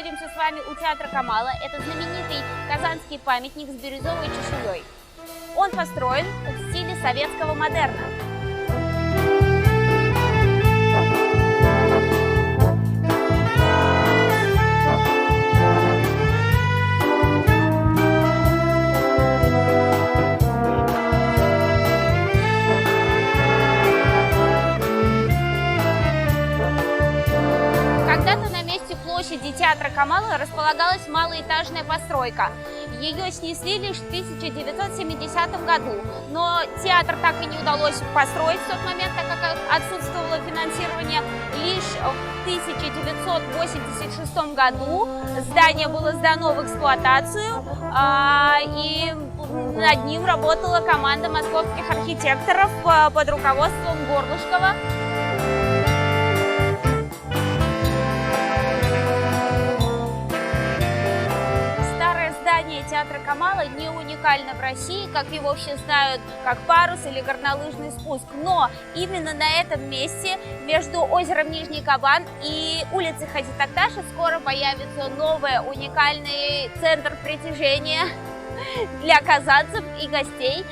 находимся с вами у театра Камала. Это знаменитый казанский памятник с бирюзовой чешуей. Он построен в стиле советского модерна. Когда-то на месте площади театра Камала располагалась малоэтажная постройка. Ее снесли лишь в 1970 году, но театр так и не удалось построить в тот момент, так как отсутствовало финансирование. Лишь в 1986 году здание было сдано в эксплуатацию, и над ним работала команда московских архитекторов под руководством Горлышкова. Здание театра Камала не уникально в России, как его все знают, как парус или горнолыжный спуск. Но именно на этом месте, между озером Нижний Кабан и улицей Хаджи Такташа, скоро появится новый уникальный центр притяжения для казанцев и гостей.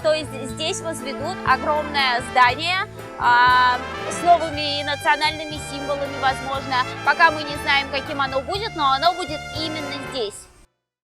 То есть здесь возведут огромное здание с новыми национальными символами, возможно. Пока мы не знаем, каким оно будет, но оно будет именно здесь.